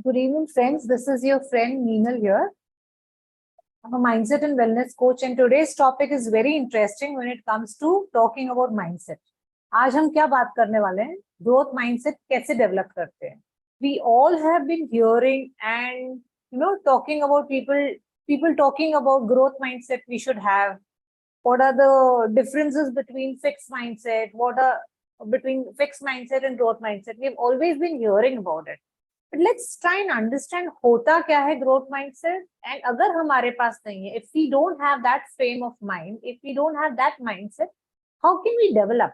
Good evening, friends. This is your friend Meenal here. I'm a mindset and wellness coach, and today's topic is very interesting when it comes to talking about mindset. आज हम क्या बात करने वाले हैं? Growth mindset कैसे develop करते हैं? We all have been hearing and talking about people talking about growth mindset we should have. What are the differences between fixed mindset? What are between fixed mindset and growth mindset? We've always been hearing about it. But let's try and understand होता क्या है growth mindset, and अगर हमारे पास नहीं है, if we don't have that frame of mind, if we don't have that mindset, how can we develop?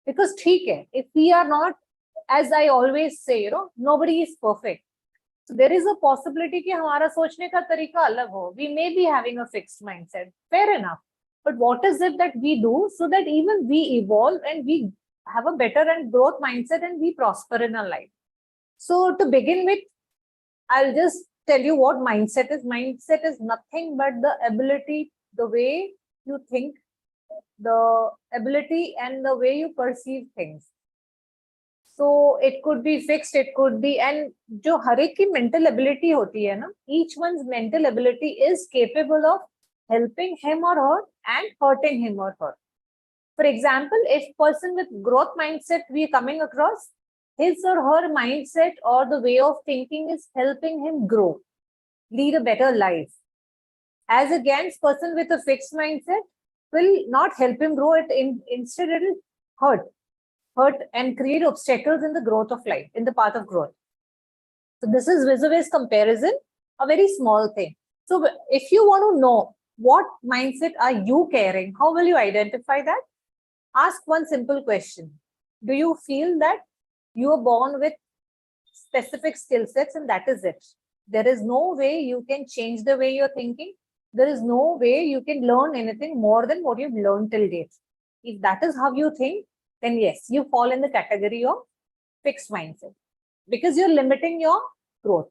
Because ठीक है, if we are not, as I always say, nobody is perfect. So there is a possibility कि हमारा सोचने का तरीका अलग हो. We may be having a fixed mindset, fair enough. But what is it that we do so that even we evolve and we have a better and growth mindset and we prosper in our life? So to begin with, I'll just tell you what mindset is. Mindset is nothing but the ability, the way you think, the ability and the way you perceive things. So it could be fixed, it could be, and जो हर एक की mental ability होती है ना, each one's mental ability is capable of helping him or her and hurting him or her. For example, if person with growth mindset we are coming across, his or her mindset or the way of thinking is helping him grow, lead a better life. As against person with a fixed mindset will not help him grow, instead it will hurt and create obstacles in the growth of life, in the path of growth. So this is vis-a-vis comparison, a very small thing. So if you want to know what mindset are you carrying, how will you identify that? Ask one simple question. Do you feel that you are born with specific skill sets and that is it? There is no way you can change the way you're thinking. There is no way you can learn anything more than what you've learned till date. If that is how you think, then yes, you fall in the category of fixed mindset because you're limiting your growth.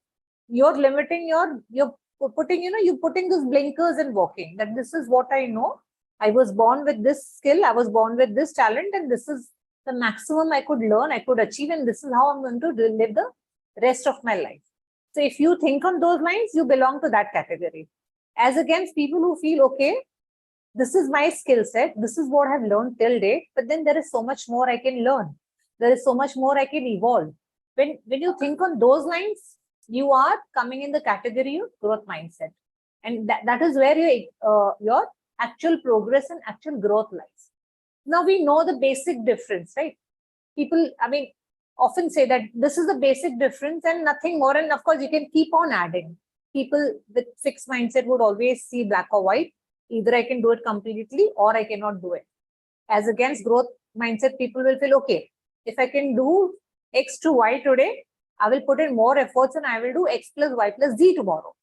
You're limiting you're putting those blinkers and walking that this is what I know. I was born with this skill. I was born with this talent and this is the maximum I could learn, I could achieve, and this is how I'm going to live the rest of my life. So if you think on those lines, you belong to that category. As against people who feel, okay, this is my skill set, this is what I've learned till date, but then there is so much more I can learn. There is so much more I can evolve. When you think on those lines, you are coming in the category of growth mindset. And that is where your actual progress and actual growth lies. Now we know the basic difference, right? People, often say that this is the basic difference and nothing more. And of course, you can keep on adding. People with fixed mindset would always see black or white. Either I can do it completely or I cannot do it. As against growth mindset, people will feel, okay, if I can do X to Y today, I will put in more efforts and I will do X plus Y plus Z tomorrow.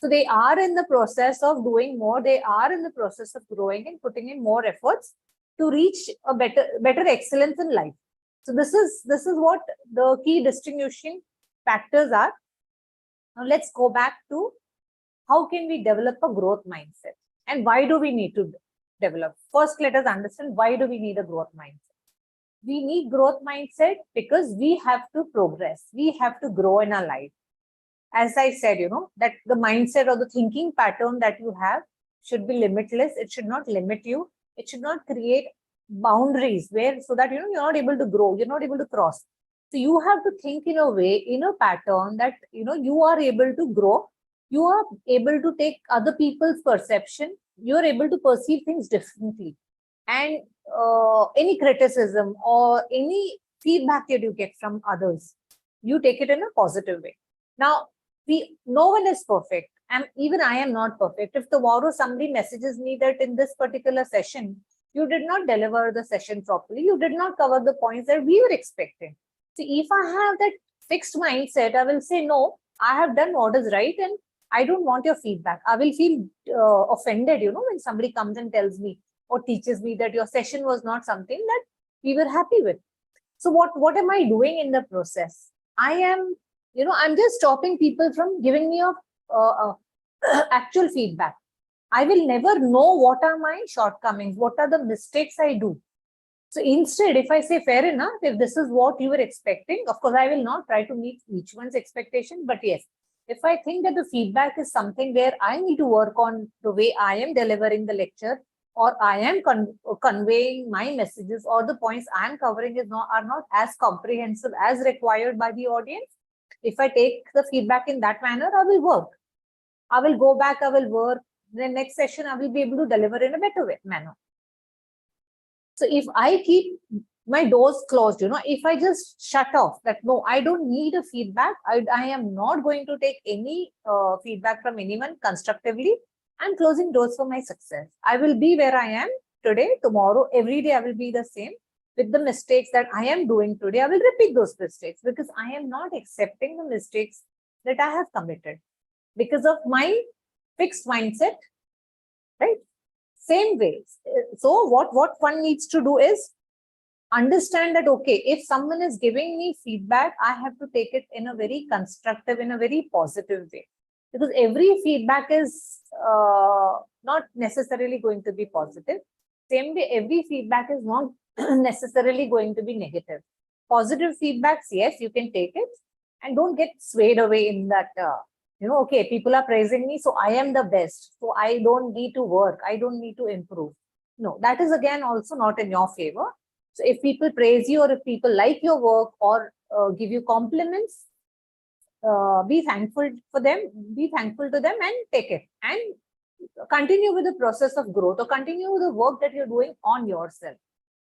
So they are in the process of doing more. They are in the process of growing and putting in more efforts to reach a better excellence in life. So this is what the key distinguishing factors are. Now let's go back to how can we develop a growth mindset and why do we need to develop? First, let us understand why do we need a growth mindset. We need growth mindset because we have to progress. We have to grow in our life. As I said, that the mindset or the thinking pattern that you have should be limitless. It should not limit you. It should not create boundaries so that you're not able to grow, you're not able to cross. So you have to think in a way, in a pattern that you are able to grow, you are able to take other people's perception, you're able to perceive things differently. And any criticism or any feedback that you get from others, you take it in a positive way. Now, no one is perfect, and even I am not perfect. If tomorrow somebody messages me that in this particular session, you did not deliver the session properly, you did not cover the points that we were expecting. So if I have that fixed mindset, I will say, no, I have done what is right and I don't want your feedback. I will feel offended, when somebody comes and tells me or teaches me that your session was not something that we were happy with. So what am I doing in the process? I am I'm just stopping people from giving me actual feedback. I will never know what are my shortcomings, what are the mistakes I do. So instead, if I say fair enough, if this is what you were expecting, of course, I will not try to meet each one's expectation, but yes, if I think that the feedback is something where I need to work on the way I am delivering the lecture, or I am conveying my messages, or the points I am covering are not as comprehensive as required by the audience, if I take the feedback in that manner, I will work. I will go back, I will work. The next session, I will be able to deliver in a better manner. So if I keep my doors closed, if I just shut off that, no, I don't need a feedback. I am not going to take any feedback from anyone constructively. I'm closing doors for my success. I will be where I am today, tomorrow, every day I will be the same. With the mistakes that I am doing today, I will repeat those mistakes because I am not accepting the mistakes that I have committed because of my fixed mindset, right? Same way. So what one needs to do is understand that, okay, if someone is giving me feedback, I have to take it in a very constructive, in a very positive way. Because every feedback is not necessarily going to be positive. Same way, every feedback is not necessarily going to be negative. Positive feedbacks, yes, you can take it and don't get swayed away in that, okay, people are praising me, so I am the best. So I don't need to work. I don't need to improve. No, that is again also not in your favor. So if people praise you or if people like your work or give you compliments, be thankful for them, be thankful to them and take it and continue with the process of growth or continue with the work that you're doing on yourself.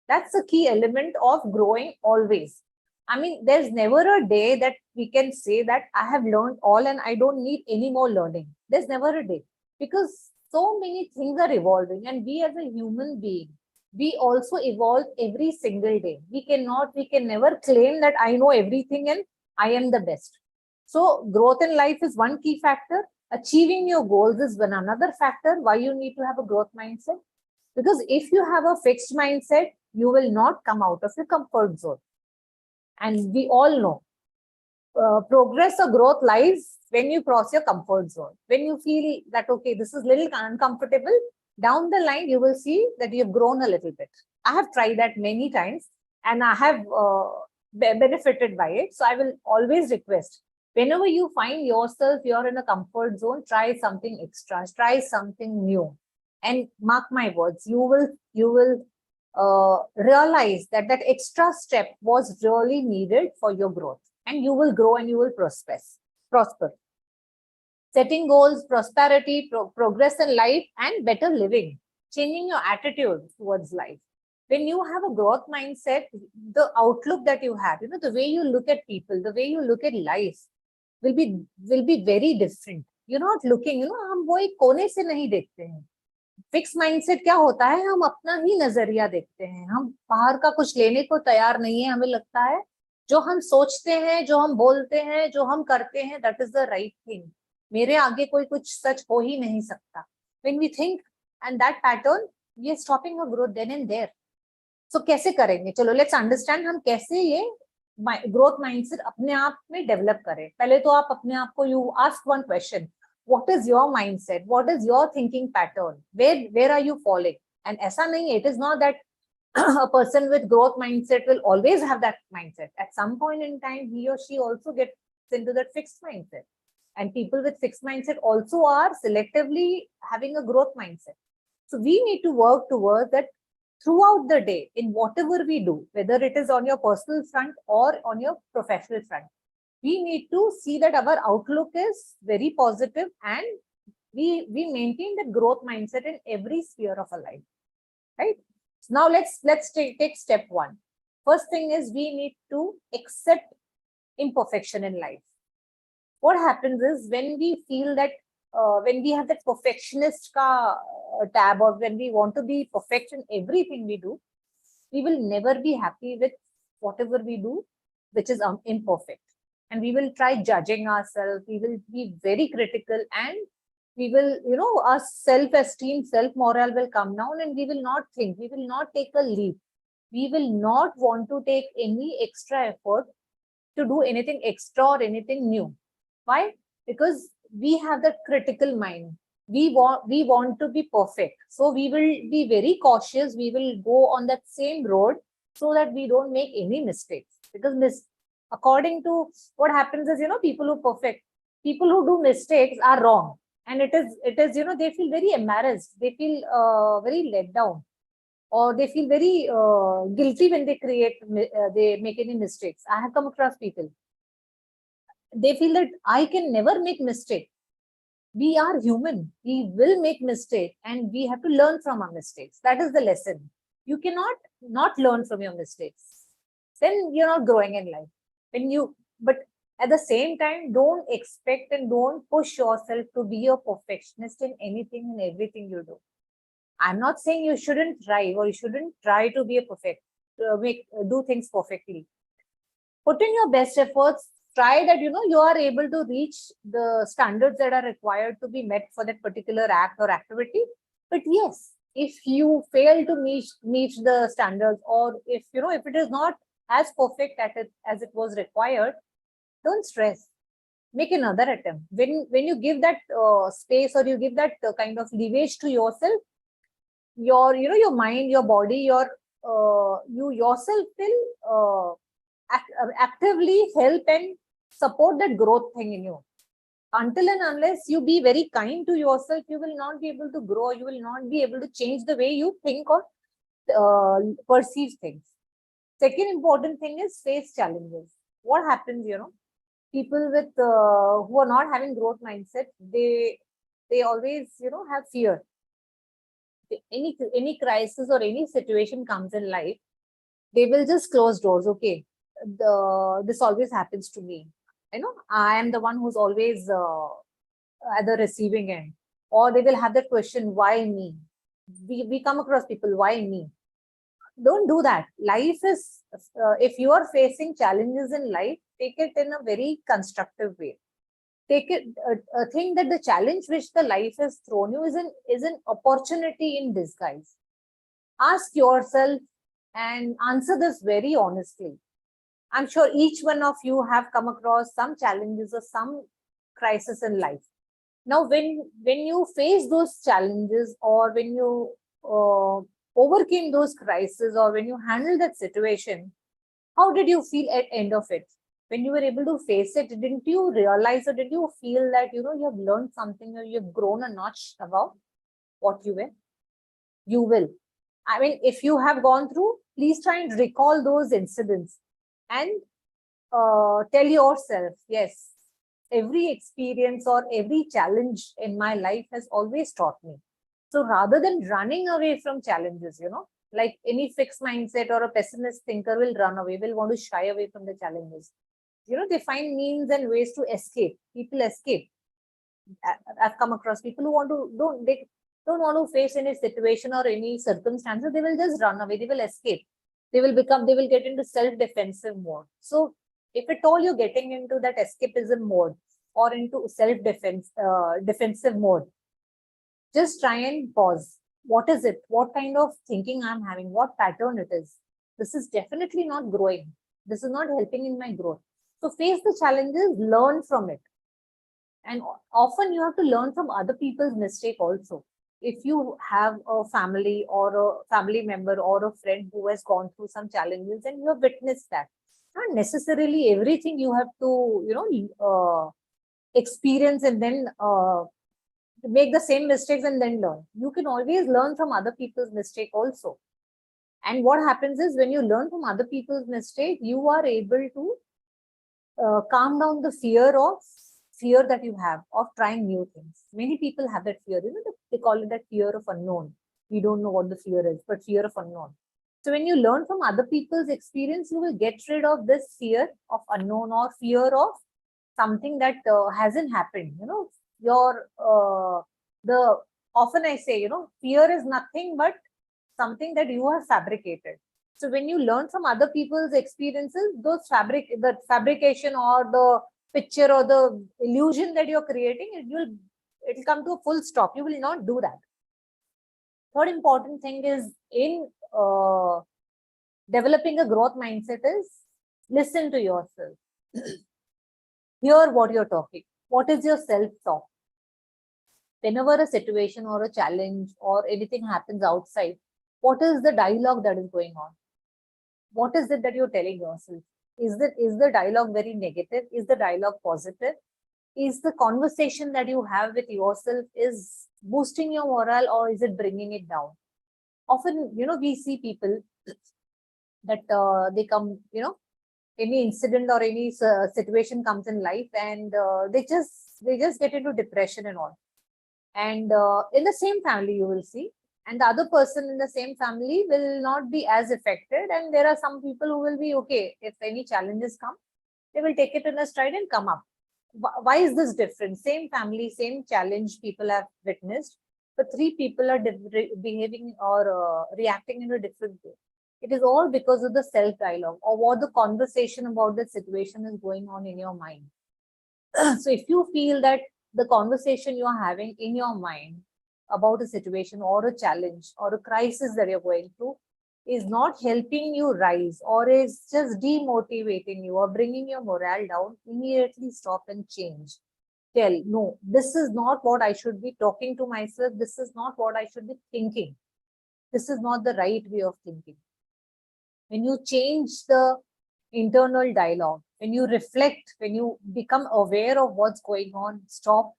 That's a key element of growing always. I mean, there's never a day that we can say that I have learned all and I don't need any more learning. There's never a day because so many things are evolving and we as a human being, we also evolve every single day. We can never claim that I know everything and I am the best. So growth in life is one key factor. Achieving your goals is another factor why you need to have a growth mindset. Because if you have a fixed mindset, you will not come out of your comfort zone. And we all know progress or growth lies when you cross your comfort zone. When you feel that, okay, this is a little uncomfortable, down the line, you will see that you've grown a little bit. I have tried that many times and I have benefited by it. So I will always request, whenever you find yourself, you're in a comfort zone, try something extra, try something new. And mark my words, you will realize that that extra step was really needed for your growth, and you will grow and you will prosper. Setting goals, prosperity, progress in life, and better living, changing your attitude towards life. When you have a growth mindset, the outlook that you have, the way you look at people, the way you look at life will be very different. You're not looking, हम वो एक कोने से नहीं देखते हैं. Fix mindset क्या होता है, हम अपना ही नजरिया देखते हैं, हम बाहर का कुछ लेने को तैयार नहीं है. हमें लगता है जो हम सोचते हैं, जो हम बोलते हैं, जो हम करते हैं, that is the right thing. मेरे आगे कोई कुछ सच हो ही नहीं सकता. When we think and that pattern, we are stopping our growth then and there. So कैसे करेंगे? चलो लेट्स अंडरस्टैंड हम कैसे ये ग्रोथ माइंडसेट अपने आप में डेवलप करें. पहले तो आप अपने आप को, you ask one question, what is your mindset, what is your thinking pattern, where are you falling? And aisa nahi hai, it is not that a person with growth mindset will always have that mindset. At some point in time, he or she also gets into that fixed mindset, and people with fixed mindset also are selectively having a growth mindset. So we need to work towards that throughout the day in whatever we do, whether it is on your personal front or on your professional front. We need to see that our outlook is very positive and we maintain that growth mindset in every sphere of our life, right? So now let's take step one. First thing is we need to accept imperfection in life. What happens is when we feel that when we have that perfectionist tab, or when we want to be perfect in everything we do, we will never be happy with whatever we do, which is imperfect. And we will try judging ourselves, we will be very critical, and we will, our self-esteem, self-morale will come down, and we will not think, we will not take a leap. We will not want to take any extra effort to do anything extra or anything new. Why? Because we have that critical mind. we want to be perfect, so we will be very cautious. We will go on that same road so that we don't make any mistakes, because according to what happens is, people who do mistakes are wrong, and it is they feel very embarrassed, they feel very let down, or they feel very guilty when they make any mistakes. I have come across people, they feel that I can never make mistake. We are human, we will make mistake, and we have to learn from our mistakes. That is the lesson. You cannot not learn from your mistakes, then you're not growing in life. But at the same time, don't expect and don't push yourself to be a perfectionist in anything and everything you do. I'm not saying you shouldn't try, or you shouldn't try to be a perfect do things perfectly. Put in your best efforts. Try that you are able to reach the standards that are required to be met for that particular act or activity. But yes, if you fail to meet the standards, or if it is not as perfect as it was required, don't stress. Make another attempt. When you give that space, or you give that kind of leeway to yourself, your mind, your body, you yourself will actively help and support that growth thing in you. Until and unless you be very kind to yourself, you will not be able to grow. You will not be able to change the way you think or perceive things. Second important thing is face challenges. What happens, people with who are not having growth mindset, they always have fear. Any crisis or any situation comes in life, they will just close doors. Okay, this always happens to me. I am the one who's always at the receiving end. Or they will have that question, why me? We come across people, why me? Don't do that. Life is, if you are facing challenges in life, take it in a very constructive way. Take it, think that the challenge which the life has thrown you is an opportunity in disguise. Ask yourself and answer this very honestly. I'm sure each one of you have come across some challenges or some crisis in life. Now, when you face those challenges, or when you overcame those crises, or when you handled that situation, how did you feel at end of it? When you were able to face it, didn't you realize, or did you feel that you have learned something, or you've grown a notch above what you were? You will. I mean, if you have gone through, please try and recall those incidents and tell yourself, yes, every experience or every challenge in my life has always taught me. So rather than running away from challenges, like any fixed mindset or a pessimist thinker will run away, will want to shy away from the challenges. They find means and ways to escape. People escape. I've come across people who they don't want to face any situation or any circumstances. They will just run away. They will escape. They will get into self-defensive mode. So if at all you're getting into that escapism mode or into self-defense, defensive mode, just try and pause. What is it? What kind of thinking I'm having? What pattern it is? This is definitely not growing. This is not helping in my growth. So face the challenges, learn from it. And often you have to learn from other people's mistake also. If you have a family or a family member or a friend who has gone through some challenges and you have witnessed that, not necessarily everything you have to, experience and then make the same mistakes and then learn. You can always learn from other people's mistake also. And what happens is, when you learn from other people's mistake, you are able to calm down the fear that you have of trying new things. Many people have that fear. They call it that fear of unknown. We don't know what the fear is, but fear of unknown. So when you learn from other people's experience, you will get rid of this fear of unknown, or fear of something that hasn't happened. Often I say, fear is nothing but something that you have fabricated. So when you learn from other people's experiences, the fabrication or the picture or the illusion that you're creating, it will come to a full stop. You will not do that. Third important thing is in developing a growth mindset is listen to yourself. Hear what you're talking. What is your self-talk? whenever a situation or a challenge or anything happens outside, what is the dialogue that is going on? What is it that you're telling yourself? Is the dialogue very negative? Is the dialogue positive? Is the conversation that you have with yourself is boosting your morale, or is it bringing it down? Often, we see people that they come, any incident or any situation comes in life, and they just get into depression and all. And in the same family, you will see, and the other person in the same family will not be as affected. And there are some people who will be okay. If any challenges come, they will take it in a stride and come up. Why is this different? Same family, same challenge people have witnessed, but three people are behaving or reacting in a different way. It is all because of the self dialogue, or what the conversation about the situation is going on in your mind. So if you feel that the conversation you are having in your mind about a situation or a challenge or a crisis that you're going through is not helping you rise, or is just demotivating you or bringing your morale down, immediately stop and change. Tell, no, this is not what I should be talking to myself. This is not what I should be thinking. This is not the right way of thinking. When you change the internal dialogue, when you reflect, when you become aware of what's going on, stop,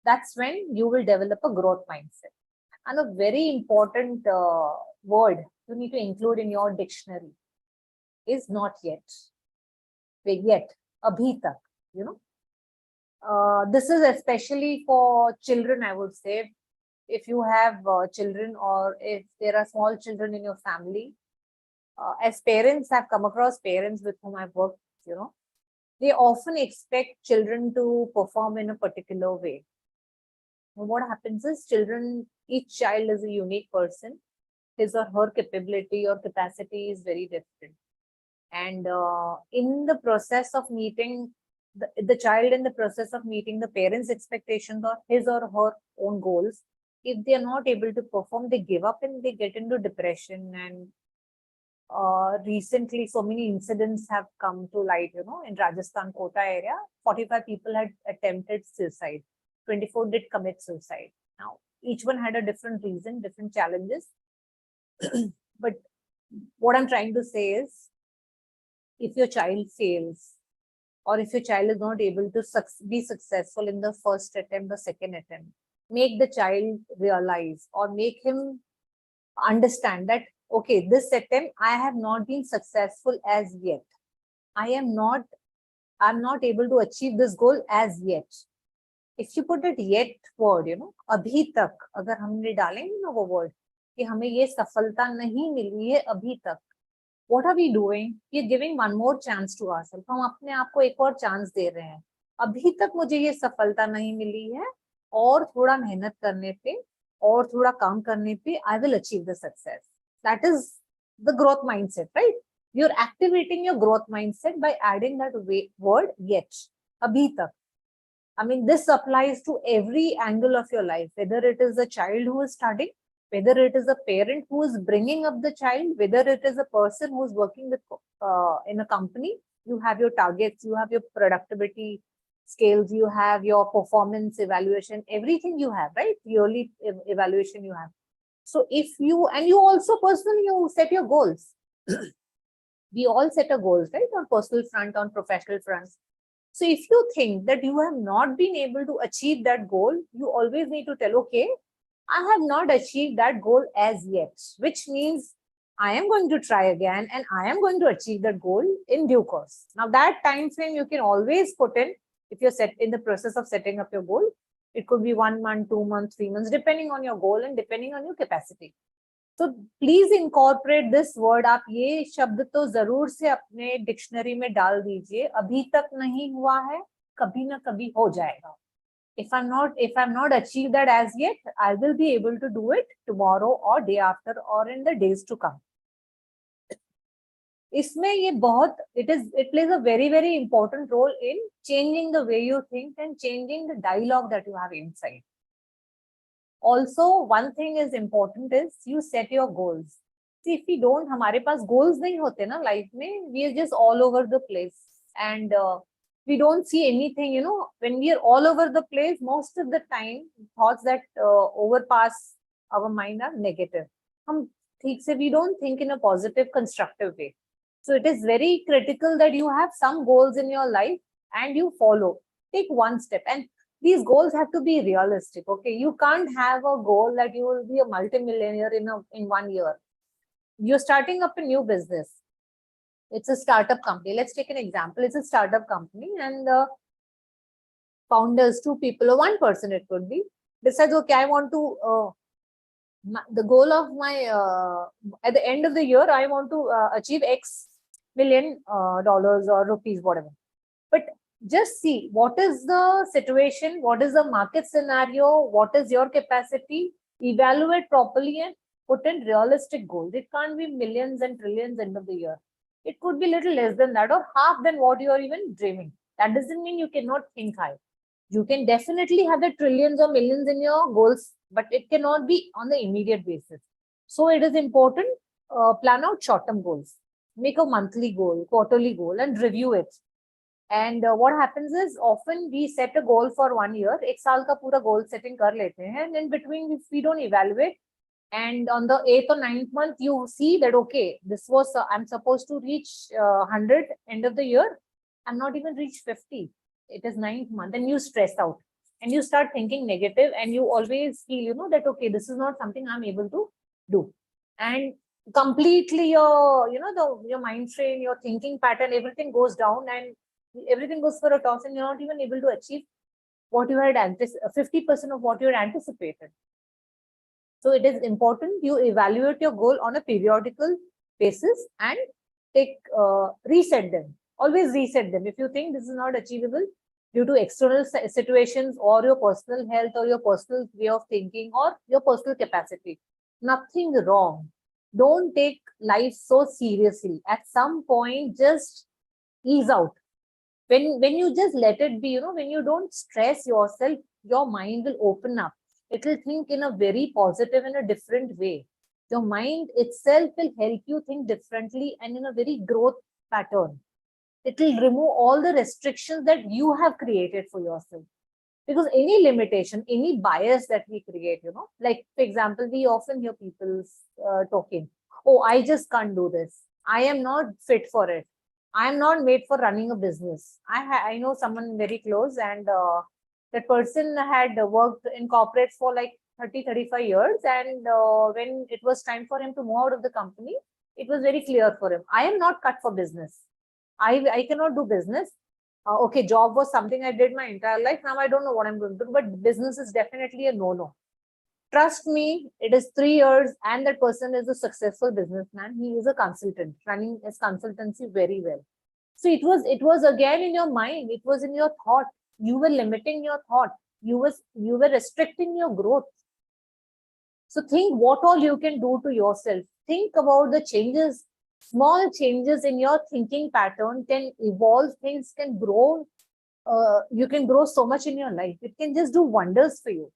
that's when you will develop a growth mindset. And a very important word you need to include in your dictionary is not yet. Yet, abhi tak, this is especially for children, I would say. If you have children, or if there are small children in your family, as parents, I've come across parents with whom I've worked, they often expect children to perform in a particular way. And what happens is, each child is a unique person. His or her capability or capacity is very different. And in the process of meeting the child, in the process of meeting the parents' expectations or his or her own goals, if they are not able to perform, they give up and they get into depression. And recently, so many incidents have come to light, in Rajasthan, Kota area, 45 people had attempted suicide. 24 did commit suicide. Now, each one had a different reason, different challenges. But what I'm trying to say is, if your child fails, or if your child is not able to be successful in the first attempt or second attempt, make the child realize, or make him understand that, okay, this attempt I have not been successful as yet. I'm not able to achieve this goal as yet. If you put that yet word, abhi tak, agar हमने डालेंगे ना वो word, कि हमें ये सफलता नहीं मिली है अभी तक, what are we doing? We are giving one more chance to ourselves. हम अपने आप को एक और चांस दे रहे हैं. अभी तक मुझे ये सफलता नहीं मिली है, और थोड़ा मेहनत करने पे और थोड़ा काम करने पे I will achieve the success. That is the growth mindset, right? You're activating your growth mindset by adding that word yet, abhi tak. I mean, this applies to every angle of your life, whether it is a child who is studying, whether it is a parent who is bringing up the child, whether it is a person who is working with in a company. You have your targets, you have your productivity scales, you have your performance evaluation, everything you have, right? Yearly evaluation you have. So if you also personally, you set your goals. We all set our goals, right? On personal front, on professional fronts. So if you think that you have not been able to achieve that goal, you always need to tell, okay, I have not achieved that goal as yet, which means I am going to try again and I am going to achieve that goal in due course. Now that time frame you can always put in if you're in the process of setting up your goal. It could be 1 month, 2 months, 3 months, depending on your goal and depending on your capacity. So please incorporate this word. आप ये शब्द तो जरूर से अपने dictionary में डाल दीजिए. अभी तक नहीं हुआ है, कभी ना कभी हो जाएगा. If I'm not achieved that as yet, I will be able to do it tomorrow or day after or in the days to come. इसमें ये बहुत it plays a very, very important role in changing the way you think and changing the dialogue that you have inside. Also, one thing is important is you set your goals. See, if we don't, हमारे पास goals नहीं होते ना life में, we are just all over the place. And We don't see anything, when we are all over the place, most of the time, thoughts that overpass our mind are negative. We don't think in a positive, constructive way. So it is very critical that you have some goals in your life and you follow. Take one step. And these goals have to be realistic. Okay. You can't have a goal that you will be a multimillionaire in 1 year. You're starting up a new business. It's a startup company. Let's take an example. It's a startup company, and the founders, two people or one person, it could be, decides, okay, I want to, the goal of my, at the end of the year, I want to achieve X million dollars or rupees, whatever. But just see what is the situation, what is the market scenario, what is your capacity, evaluate properly and put in realistic goals. It can't be millions and trillions end of the year. It could be little less than that or half than what you are even dreaming. That doesn't mean you cannot think high. You can definitely have the trillions or millions in your goals, but it cannot be on the immediate basis. So it is important, plan out short-term goals. Make a monthly goal, quarterly goal, and review it. And what happens is, often we set a goal for 1 year, एक साल का पूरा goal setting कर लेते हैं, and in between if we don't evaluate, and on the 8th or 9th month you see that, okay, this was I'm supposed to reach 100 end of the year, I'm not even reached 50. It is 9th month, and you stress out and you start thinking negative, and you always feel, that, okay, this is not something I'm able to do. And completely your mind frame, your thinking pattern, everything goes down, and everything goes for a toss, and you're not even able to achieve what you had 50% of what you had anticipated. So it is important you evaluate your goal on a periodical basis and reset them. Always reset them. If you think this is not achievable due to external situations or your personal health or your personal way of thinking or your personal capacity, nothing wrong. Don't take life so seriously. At some point, just ease out. When you just let it be, when you don't stress yourself, your mind will open up. It will think in a very positive and a different way. Your mind itself will help you think differently and in a very growth pattern. It will remove all the restrictions that you have created for yourself. Because any limitation, any bias that we create, like, for example, we often hear people talking, oh, I just can't do this. I am not fit for it. I am not made for running a business. I know someone very close, and that person had worked in corporate for like 35 years. And when it was time for him to move out of the company, it was very clear for him. I am not cut for business. I cannot do business. Okay, job was something I did my entire life. Now I don't know what I'm going to do, but business is definitely a no-no. Trust me, it is 3 years and that person is a successful businessman. He is a consultant, running his consultancy very well. So it was again in your mind. It was in your thought. You were limiting your thought. You were restricting your growth. So think what all you can do to yourself. Think about the changes. Small changes in your thinking pattern can evolve. Things can grow. You can grow so much in your life. It can just do wonders for you.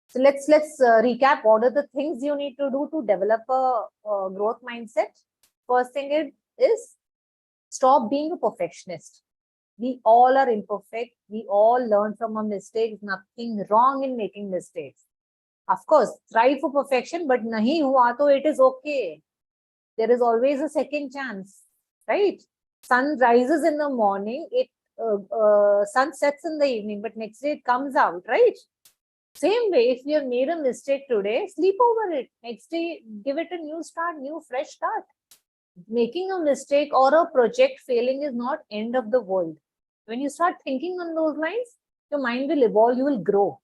So let's recap. What are the things you need to do to develop a growth mindset? First thing is stop being a perfectionist. We all are imperfect. We all learn from our mistakes. Nothing wrong in making mistakes. Of course, strive for perfection, but nahi hua to it is okay. There is always a second chance, right? Sun rises in the morning, sun sets in the evening, but next day it comes out, right? Same way, if you have made a mistake today, sleep over it. Next day, give it a new start, fresh start. Making a mistake or a project failing is not end of the world. When you start thinking on those lines, your mind will evolve, you will grow.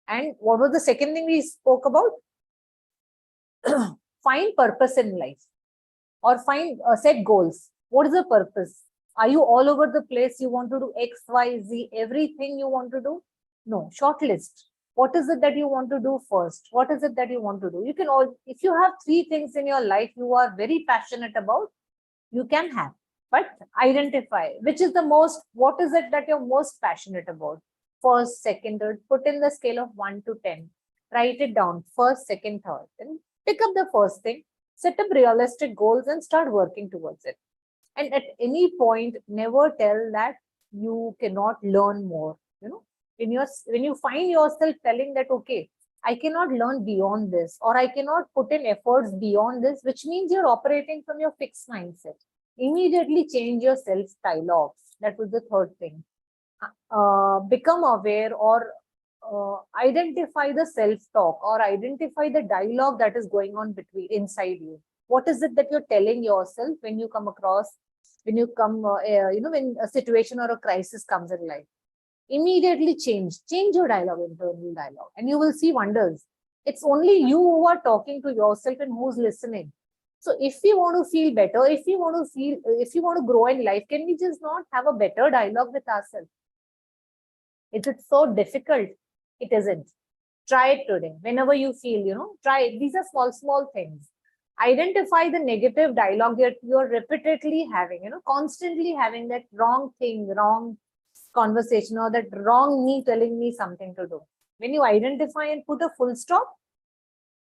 And what was the second thing we spoke about? Find purpose in life, or set goals. What is the purpose? Are you all over the place? You want to do X, Y, Z, everything you want to do? No, short list. What is it that you want to do first? What is it that you want to do? You can if you have 3 things in your life you are very passionate about, you can have, but identify which is what is it that you're most passionate about? First, second, third, put in the scale of 1 to 10. Write it down, first, second, third. Then pick up the first thing, set up realistic goals and start working towards it. And at any point, never tell that you cannot learn more. When you find yourself telling that, okay, I cannot learn beyond this, or I cannot put in efforts beyond this, which means you're operating from your fixed mindset. Immediately change your self dialogues. That was the third thing. Become aware, or identify the self-talk, or identify the dialogue that is going on between inside you. What is it that you're telling yourself when you come across, when a situation or a crisis comes in life? Immediately change your dialogue, internal dialogue, and you will see wonders. It's only you who are talking to yourself and who's listening. So if we want to feel better, if we want to grow in life, can we just not have a better dialogue with ourselves? Is it so difficult? It isn't. Try it today. Whenever you feel, try it. These are small things. Identify the negative dialogue that you're repeatedly having, constantly having that wrong thing, wrong conversation, or that wrong me telling me something to do. When you identify and put a full stop,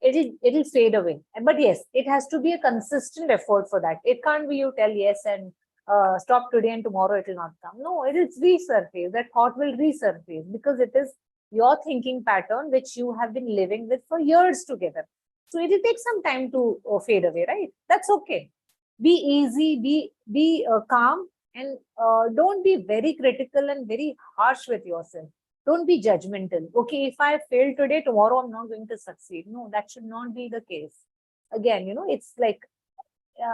it'll fade away. But yes, it has to be a consistent effort for that. It can't be you tell yes and stop today and tomorrow it will not come. No, it will resurface. That thought will resurface because it is your thinking pattern which you have been living with for years together. So it will take some time to fade away, right? That's okay. Be easy, be calm, and don't be very critical and very harsh with yourself. Don't be judgmental. Okay, if I fail today, tomorrow I'm not going to succeed. No, that should not be the case. Again, it's like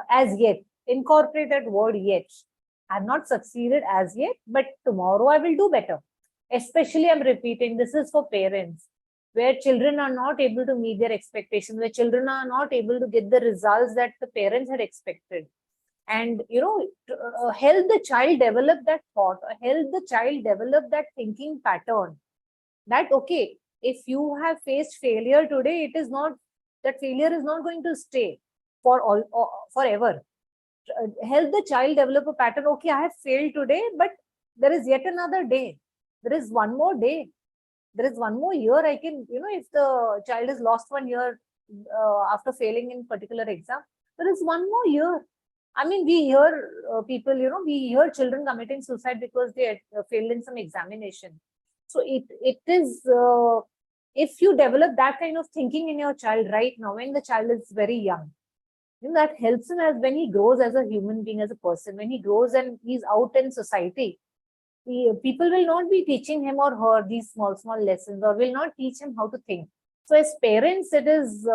as yet. Incorporate that word yet. I've not succeeded as yet, but tomorrow I will do better. Especially, I'm repeating, this is for parents, where children are not able to meet their expectations, where children are not able to get the results that the parents had expected. And, help the child develop that thought, help the child develop that thinking pattern. That, okay, if you have faced failure today, it is not, that failure is not going to stay forever. Help the child develop a pattern. Okay, I have failed today, but there is yet another day. There is one more day. There is one more year. I can, if the child has lost 1 year after failing in particular exam, there is one more year. I mean, we hear people, we hear children committing suicide because they failed in some examination. So it is, if you develop that kind of thinking in your child right now, when the child is very young, that helps him as when he grows as a human being, as a person, when he grows and he's out in society, people will not be teaching him or her these small lessons, or will not teach him how to think. So as parents, it is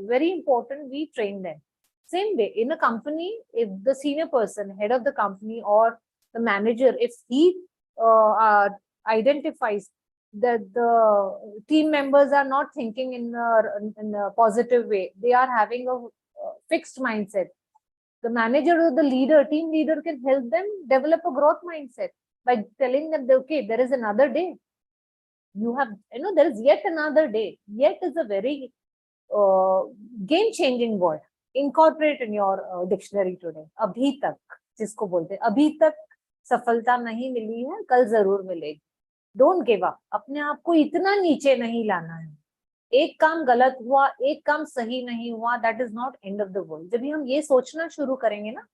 very important we train them. Same way, in a company, if the senior person, head of the company, or the manager, if he identifies that the team members are not thinking in a positive way, they are having a fixed mindset, the manager or the leader, team leader, can help them develop a growth mindset by telling them, okay, there is another day. You have, there is yet another day. Yet is a very game-changing word. Incorporate in your dictionary today. Abhi tak, जिसको बोलते हैं, अभी तक सफलता नहीं मिली है, कल जरूर मिलेगी. Don't give up. अपने आप को इतना नीचे नहीं लाना है. एक काम गलत हुआ, एक काम सही नहीं हुआ, that is not end of the world. जब हम ये सोचना शुरू करेंगे ना,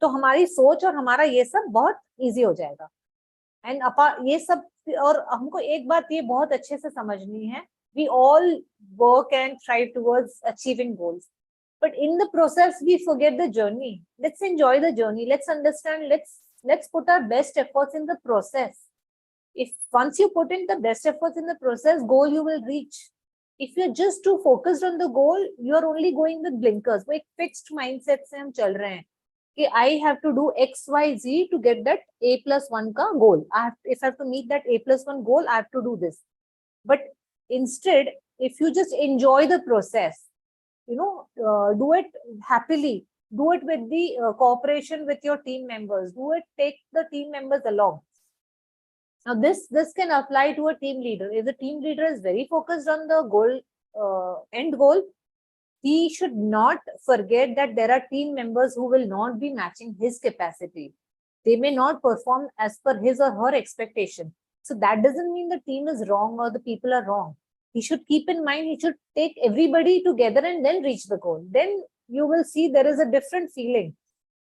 तो हमारी सोच और हमारा ये सब बहुत इजी हो जाएगा. एंड ये सब, और हमको एक बात ये बहुत अच्छे से समझनी है, we all work and strive towards achieving goals, but in the process we forget the journey. Let's enjoy the journey. Let's understand. Let's put our best efforts in the process. If once you put in the best efforts in the process, goal you will reach. If you're just too focused on the goal, you're only going with blinkers. वो एक fixed mindset से हम चल रहे हैं कि I have to do X, Y, Z to get that A+1 का goal. If I have to meet that A+1 goal, I have to do this. But instead, if you just enjoy the process, do it happily, do it with the cooperation with your team members, take the team members along. Now, this can apply to a team leader. If the team leader is very focused on the goal, end goal, he should not forget that there are team members who will not be matching his capacity. They may not perform as per his or her expectation. So that doesn't mean the team is wrong or the people are wrong. He should keep in mind, he should take everybody together and then reach the goal. Then you will see there is a different feeling.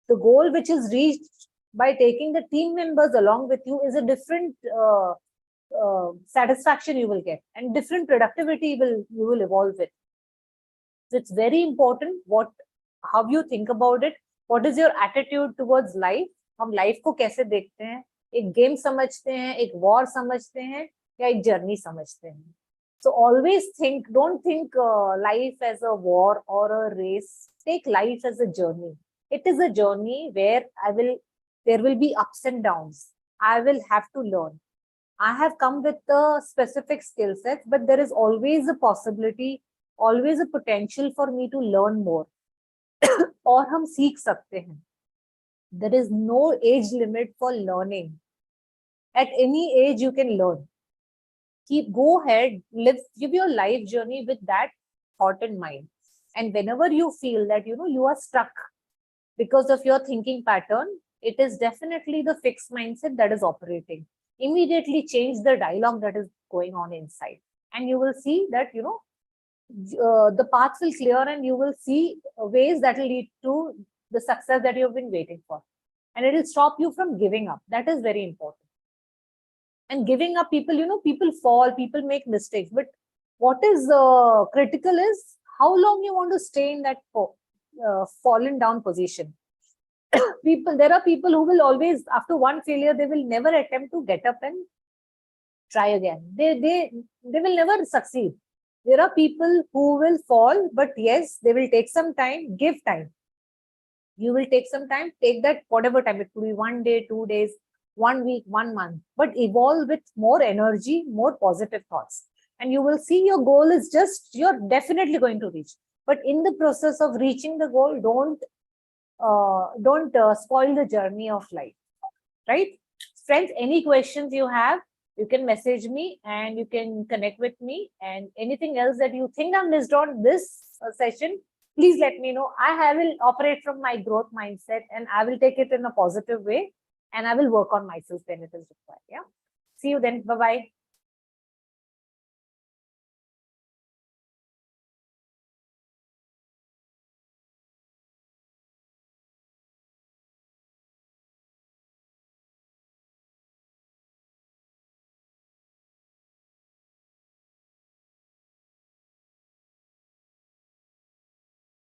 The goal which is reached by taking the team members along with you is a different satisfaction you will get, and different productivity you will evolve with. So it's very important how you think about it. What is your attitude towards life? हम life को कैसे देखते हैं? एक game समझते हैं, एक war समझते हैं, या एक जर्नी समझते हैं? So always think, don't think life as a war or a race. Take life as a journey. It is a journey where there will be ups and downs. I will have to learn. I have come with the specific skill sets, but there is always a possibility, always a potential for me to learn more. और हम सीख सकते हैं. There is no age limit for learning. At any age you can learn. Go ahead, give your life journey with that thought in mind. And whenever you feel that you are stuck because of your thinking pattern, it is definitely the fixed mindset that is operating. Immediately change the dialogue that is going on inside, and you will see that the path will clear, and you will see ways that will lead to the success that you have been waiting for, and it will stop you from giving up. That is very important. And giving up, people fall, people make mistakes, but what is critical is how long you want to stay in that fallen down position. There are people who will always, after one failure, they will never attempt to get up and try again. They will never succeed. There are people who will fall, but yes, they will take some time. Give time. You will take some time. Take that whatever time. It could be 1 day, 2 days, 1 week, 1 month. But evolve with more energy, more positive thoughts, and you will see your goal is you're definitely going to reach. But in the process of reaching the goal, don't spoil the journey of life, right? Friends, any questions you have, you can message me and you can connect with me, and anything else that you think I missed on this session, please let me know. I will operate from my growth mindset, and I will take it in a positive way, and I will work on myself when it is required. Yeah. See you then. Bye-bye.